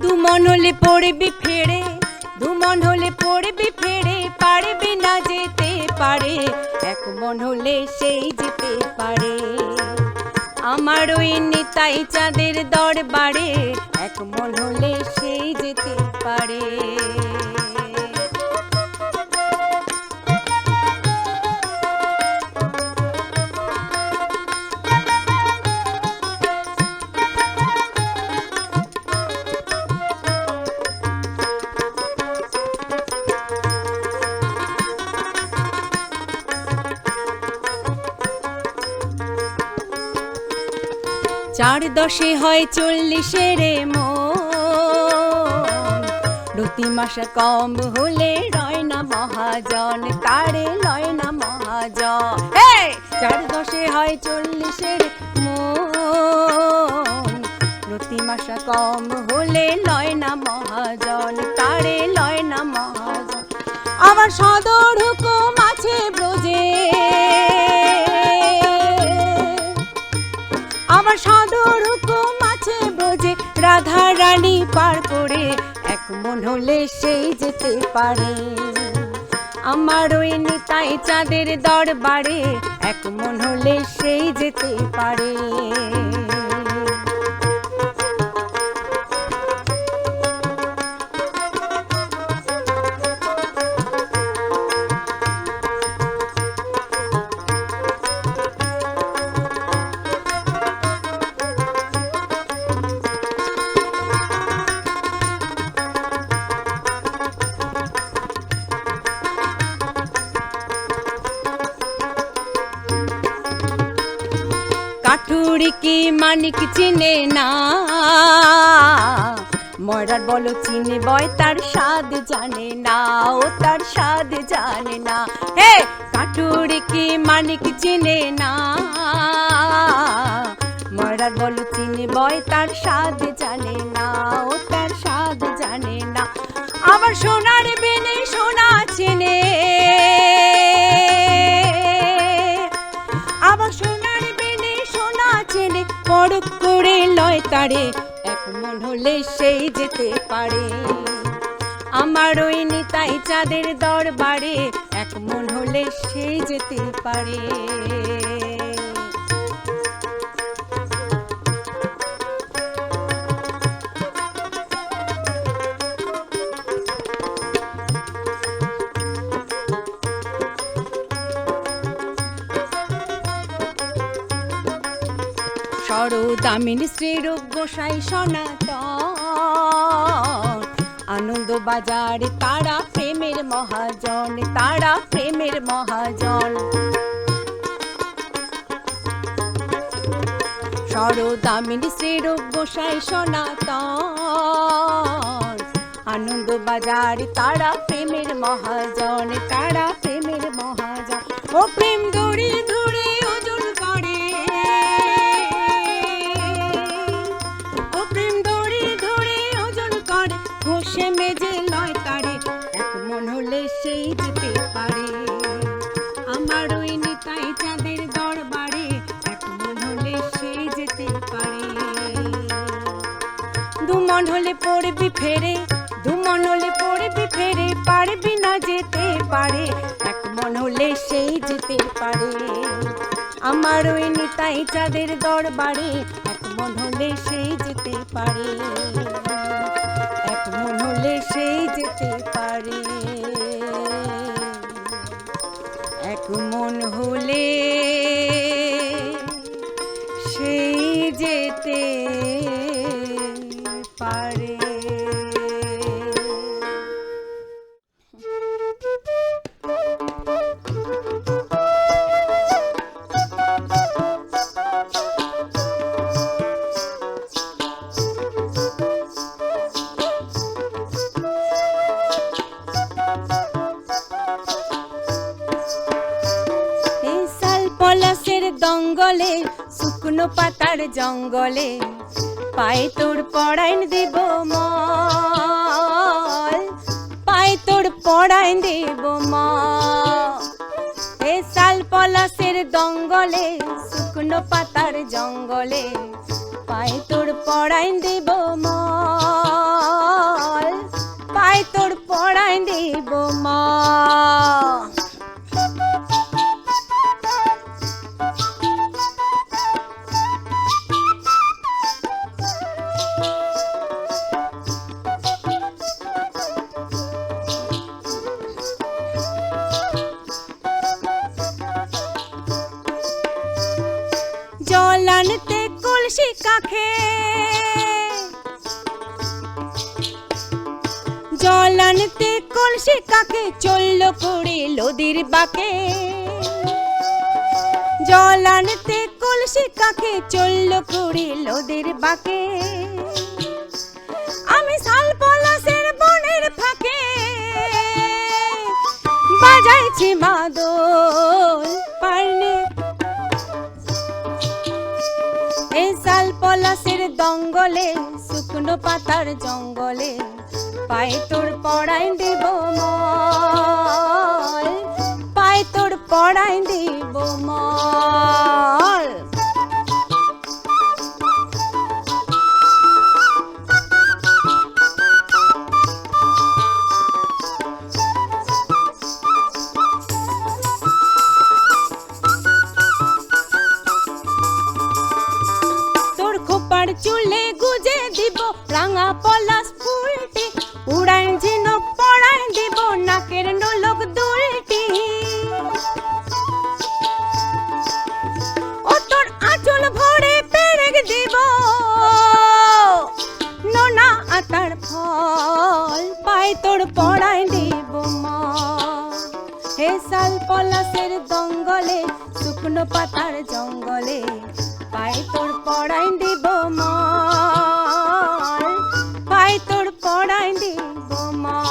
দুমন হলে পড়বি ফেড়ে, দুমন হলে পড়বি ফেড়ে, পারবি না যেতে পারে, এক মন হলে সেই যেতে পারে। আমার ওই নিতাই চাঁদের দরবারে, এক মন হলে সেই যেতে পারে। চার দশে হয় 40 মন, প্রতি মাসে কম হলে রয় না মহাজন, তারে লয় না মহাজন। চার দশে হয় 40 মন, প্রতি মাসে কম হলে লয় না মহাজন, তারে লয় না মহাজন। আবার সদর হুকুম আছে ব্রজে, আমার সদর হুকুম আছে ব্রজে, রাধা রানী পার করে, এক মন হলে সেই যেতে পারে। আমার ওই নিতাই চাঁদের দরবারে, এক মন হলে সেই যেতে পারে। কাঠুরি কি মানিক চিনে না, মরার বলো চিনে বয়, তার স্বাদ জানে না, ও তার স্বাদ জানে না। হে কাঠুরি কি মানিক চিনে না, মরার বলো চিনে বয়, তার স্বাদ জানে না, ও তার স্বাদ জানে না। আবার সোনার বেনে সোনা চেনে, আবার সোনার বেনে সোনা চেনে, পরখ করে লয় তারে, এক মন হলে সেই যেতে পারে। আমার ওই নিতাই চাঁদের দরবারে, এক মন হলে সেই যেতে পারে। সরদামিনী শ্রীরূপ গোসাই সনাতন, আনন্দ বাজারে তারা প্রেমের মহাজন, তারা প্রেমের মহাজন। সরদামিনী শ্রীরূপ গোসাই সনাতন, আনন্দ বাজারে তারা প্রেমের মহাজন, তারা প্রেমের মহাজন। ও প্রেম দড়ি ধরে ওজন করে, ও প্রেম দড়ি ধরে ওজন করে, ঘষে মেজে লয় তারে, এক মন হলে সেই যেতে পারে। আমার ওই নিতাই চাঁদের দরবারে, এক মন হলে সেই যেতে পারে। দুমন হলে পড়বি ফেরে, দুমন হলে পড়বি ফেরে, পারবি না যেতে পারে, এক মন হলে সেই যেতে পারে। আমার ওই নিতাই চাঁদের দরবারে, এক মন হলে সেই যেতে পারে, এক মন হলে সেই যেতে পারে, এক মন হলে সেই যেতে পারে। জঙ্গলে শুকনো পাতার জঙ্গলে পায়ে তোর পড়াইন দেব মল, পায়ে তোর পড়াইন দেব মল। এ শাল পলাশের দঙ্গলে শুকনো পাতার জঙ্গলে পায়ে তোর পড়াইন দেব মল, পায়ে তোর পড়াইন দেব মল। জল আনতে কলসি কাখে, জল আনতে কলসি কাখে চলল করে নদীর বাঁকে, জল আনতে কলসি কাখে চলল করে নদীর বাঁকে। আমি শাল পলাশের বনের ফাঁকে বাজাইছি মাদল পারনে। এই শাল পলাশের দঙ্গলে শুকনো পাতার জঙ্গলে পায়ে তোর পড়াইন দেব মল, পায়ে তোর পড়াইন দেব মল। তোর খোপার চুলে গুজে দিব রাঙা পলাশ ফুলটি, উড়াইন ঝিনুক পড়াইন দিব নাকের নোলক দুলটি। ও তোর আঁচল ভরে পেরেক দিব নোনা আতার ফল, পায়ে তোর পড়াইন দেব মল। হে শাল পলাশের দঙ্গলে শুকনো পাতার জঙ্গলে পায়ে তোর পড়াইন দেব মল, পায়ে তোর পড়াইন দেব মল।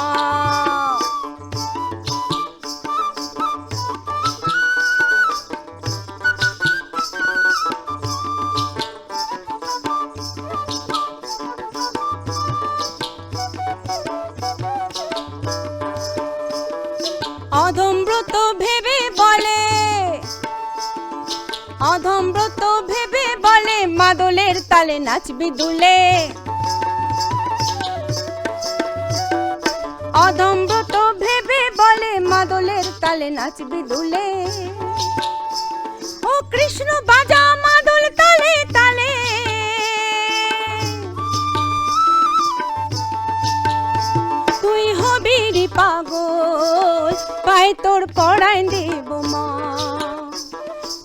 অধমব্রত ভেবে বলে, অধমব্রত ভেবে বলে মাদলের তালে নাচবি দুলে, অধমব্রত ভেবে বলে মাদলের তালে নাচবি দুলে। ও কৃষ্ণ বাজা মাদল তালে তালে, তুই হবি রে পাগল, পায়ে তোর পড়াইন দেব মল।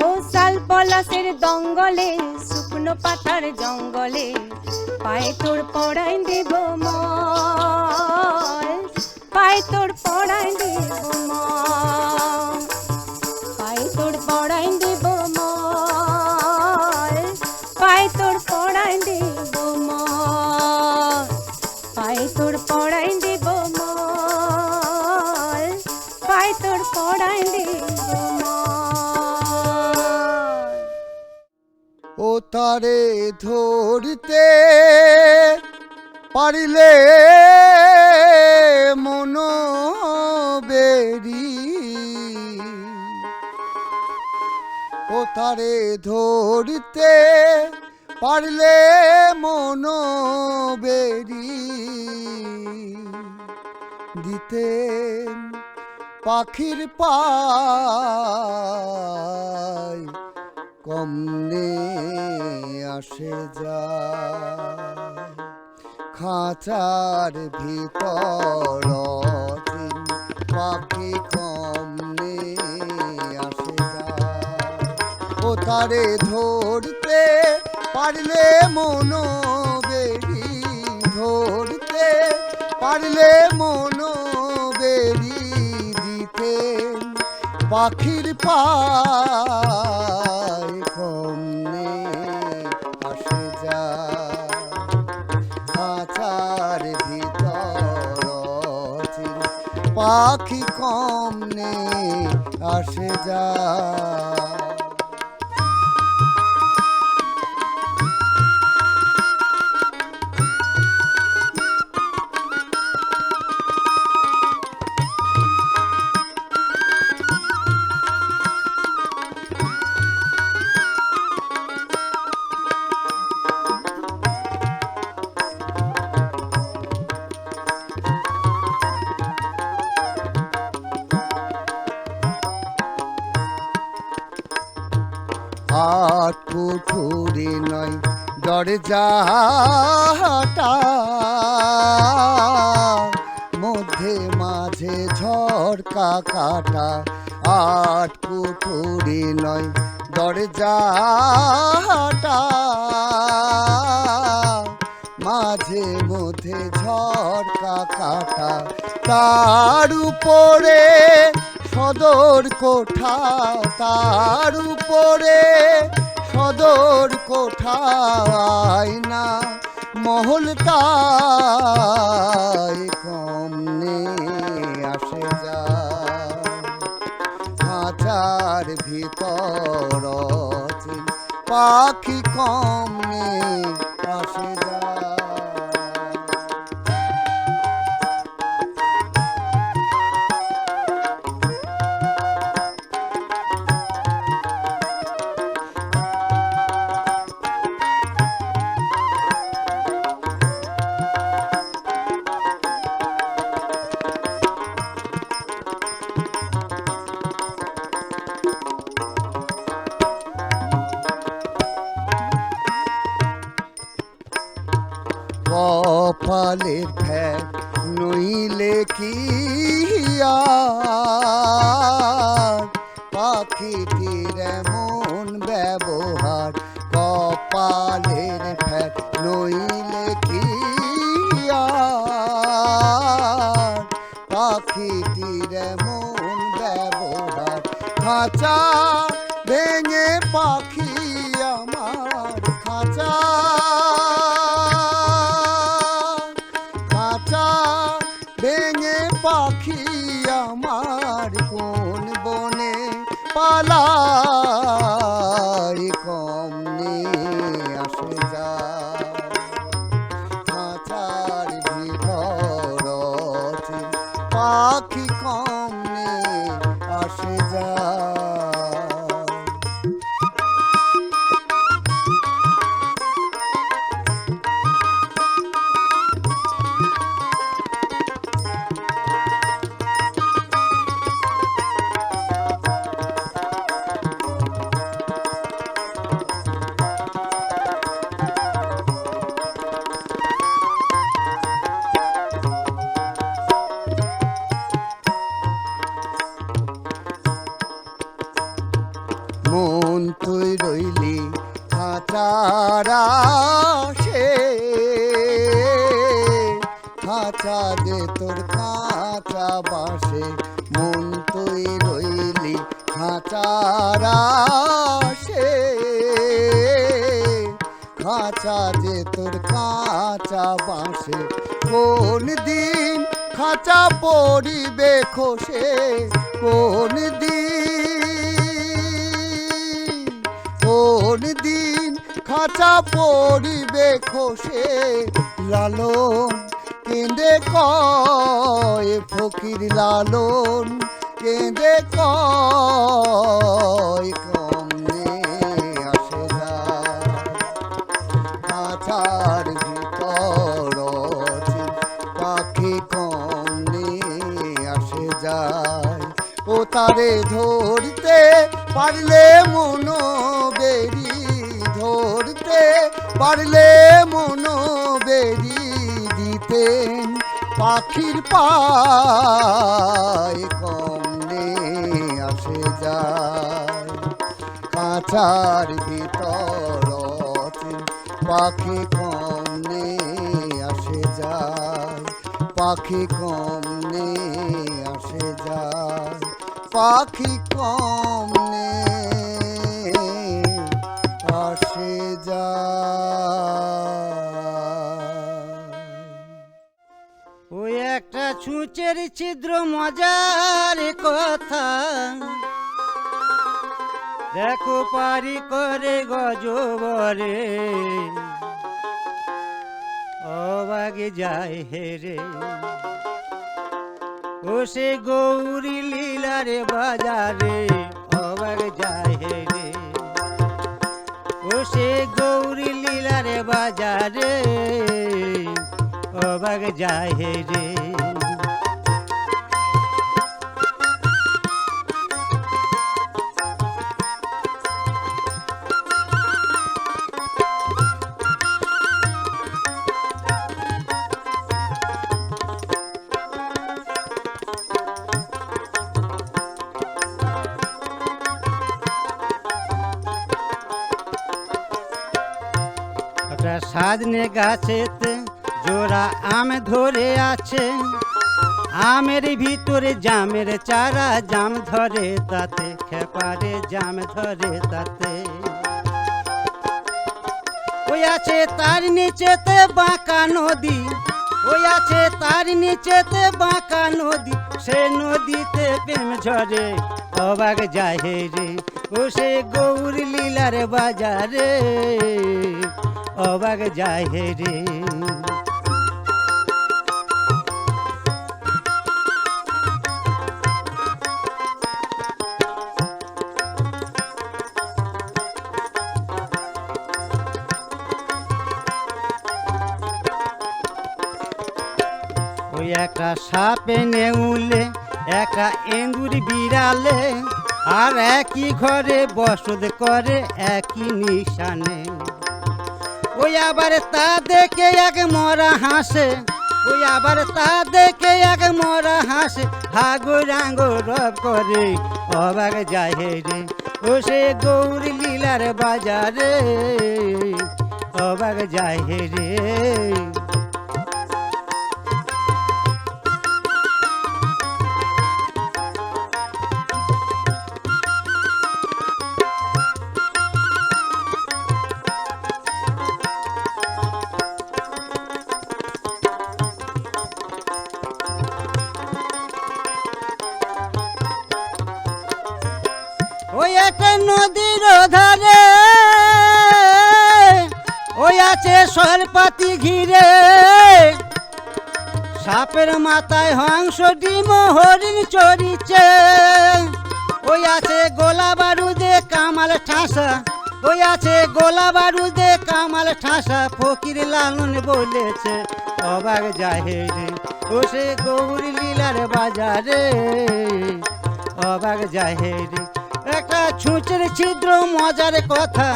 ও শাল পলাশের দঙ্গলে শুকনো পাতার জঙ্গলে পায়ে তোর পড়াইন দেব মল, পায়ে তোর পড়াইন দেব মল, পায়ে তোর পড়াইন দেব মল, পায়ে তোর পড়াইন দেব মল, পায়ে তোর পড়াইন দেব মল, পায়ে তোর পড়াইন দেব মল। ও তারে ধরতে পারিলে মন বেরি, ও তারে ধরতে পারলে মন বেরি, দিতেন পাখির পায় কমনে আসে যায়, খাঁচার ভিতর পাখি কমনে আসে যায়। ও তারে ধরতে পারলে মন বেরি, ধরতে পারলে মন বেরি, দিতেন পাখির পায় কমনে আসে যায়, খাঁচার ভিতর পাখি কমনে আসে যায়। আট কুঠুরি নয় দরজাটা, মধ্যে মাঝে ঝরকা কাটা। আট কুঠুরি নয় দরজাটা, মাঝে মধ্যে ঝরকা কাটা। তার উপরে সদর কোঠা, তার উপরে সদর কোঠা। আয়না মহলটায় কম নেই আসে যায়, খাঁচার ভিতর পাখি কম নেই আসে যায়। কপালের ফ্যান নইলে কি আর পাখিটির এমন ব্যবহার। কপালের ফ্যান নইলে কি আর পাখিটির এমন ব্যবহার। খাঁচা ভেঙে পাখি আমার, খাঁচা ভেঙে পাখি আমার কোন বনে পালাই কম নেই আসে যায়, খাঁচার ভিতর পাখি কম নেই আসে যায়। মন তুই রইলি খাঁচার আশে, খাঁচা দে তোর খাঁচা বাসে। মন তুই রইলি খাঁচার আশে, খাঁচা দে তোর খাঁচা বাসে। কোন দিন খাঁচা পড়িবে খসে, কোন দিন খাঁচা পড়িবে খসে। লালন কেঁদে কয় ফকির, লালন কেঁদে কয় কম নেই আসে যায়, খাঁচার ভিতর পাখি কম নেই আসে যায়। ও তারে ধরতে পারলে মনো বেরি, ধরতে পারলে মনো বেরি দিতেন পাখির পায় কম নেই আসে যায়, খাঁচার ভিতর পাখি কম নেই আসে যায়, পাখি কম নেই আসে যায়, পাখি কম নেই আসে যায়। ওই একটা ছুঁচের ছিদ্র মজার কথা, দেখো পারি করে গজবরে অবাগে যায় হেরে। ও সে গৌরী লীলারে বাজারে অবাগ যায় হেরে, ও সে গৌরী লীলারে বাজারে অবাগ যায় হেরে। সাজনে গাছেতে জোড়া আম ধরে আছে, আমের ভিতরে জামের চারা, জাম ধরে তাতে খেপারে জাম ধরে তাতে। ওই আছে তার নিচেতে বাঁকা নদী, ওই আছে তার নিচেতে বাঁকা নদী, সে নদীতে প্রেম ঝরে অবাক যায় রে। ও সে গৌর লীলার বাজারে অবাক যায় রে। ওই একটা সাপে নেউলে, একটা এন্দুর বিড়ালে, আর একই ঘরে বসত করে একই নিশানে। ওই আবার তা দেখে এক মরা হাসে, ওই আবার তা দেখে এক মরা হাসে, হাগোরাঙ্গ রব করে অবাক যায় রে। ও সে গৌর লীলার বাজারে অবাক যায় রে। ওই একটা নদীর ধারে, ওই আছে সরপাতি ঘিরে, সাপের মাথায় হংস ডিম হরিণ চড়িছে। ওই আছে গোলা বারুদে কামাল ঠাসা, ওই আছে গোলা বারুদে কামাল ঠাসা, ফকির লালন বলেছে অবাক যায় রে। ও সে গৌর লীলার বাজারে অবাক যায় রে। একটা ছুঁচের ছিদ্র মজার কথা,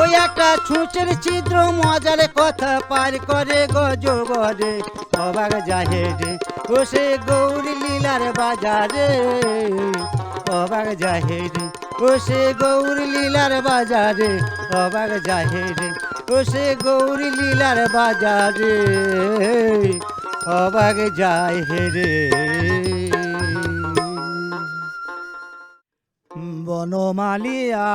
ওই একটা ছুঁচের ছিদ্র মজার কথা, পার করে গজবরে অবাক যায় রে। ও সে গৌর লীলার বাজারে অবাক যায় রে। ও সে গৌর লীলার বাজারে অবাক যায় রে। ও সে গৌর লীলার বাজারে অবাক যায় রে। বনমালিয়া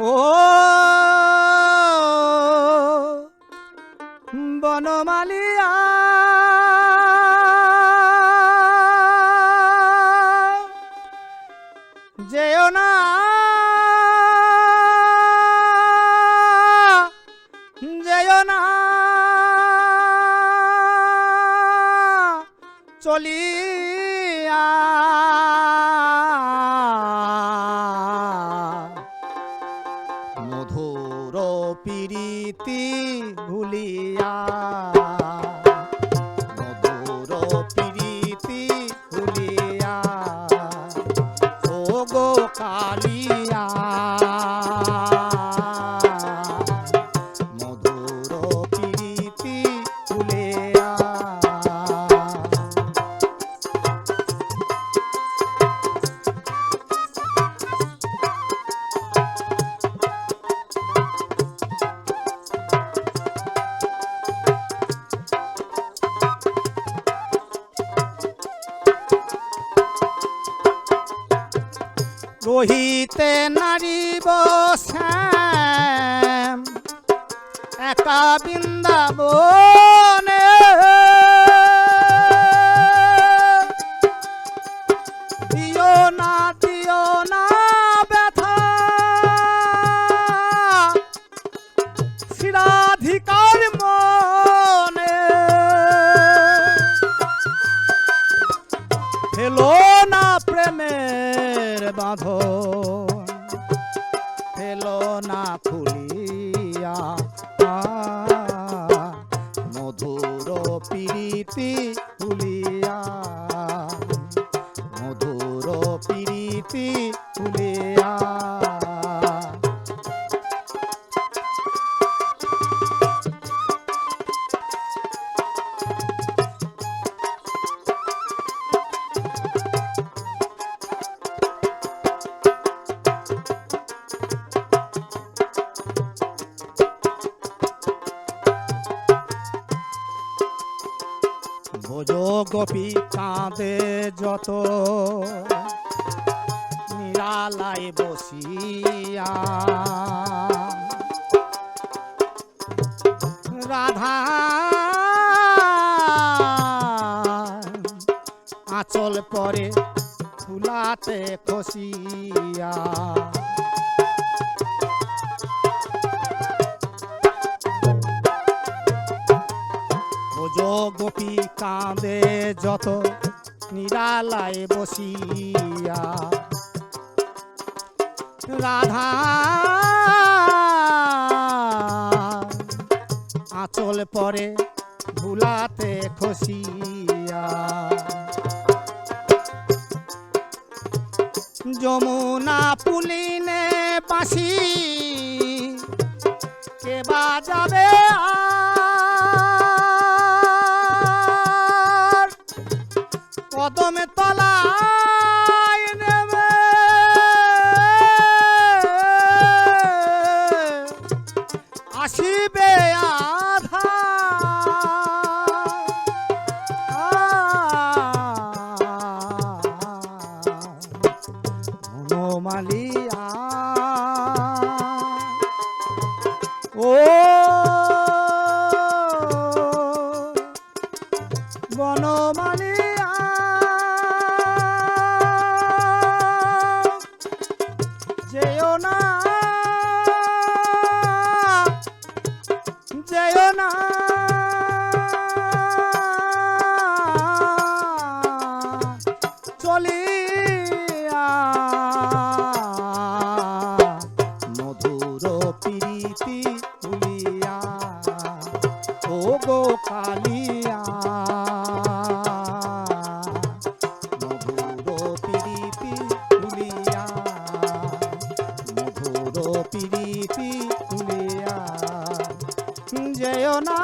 ও বনমালিয়া, যেও না যেও না চলিয়া, মধুর প্রীতি ভুলিয়া, মধুর প্রীতি ভুলিয়া, ও গো কালিয়া, মধুর প্রীতি ভুলিয়া। রহিতে নারী বসাম একা বৃন্দাবনে, দিও না ব্যথা শিরাধিকার মনে, ফেলো না প্রেমের বাঁধন, ফেলো না খুলিয়া, মধুর প্রীতি ভুলিয়া, মধুর প্রীতি ভুলিয়া। ভোজ গোপী কাঁদে যত নিরালায় বসিয়া রাধা আঁচল পরে ফুলাতে খসিয়া ভোজ গোপী কাঁদে যত নিরালায় বসিয়া রাধা আঁচল পরে ভুলাতে খসিয়া যমুনা পুলিনে বাঁশি কে বাজাবে আর কদমে তলায় নেবে আসিবে বনমালিয়া ও বনমালিয়া যেও না যেও না চলিয়া মধুর প্রীতি তুলিয়া ও গো কালিয়া মধুর প্রীতি তুলিয়া মধুর প্রীতি তুলিয়া যেও না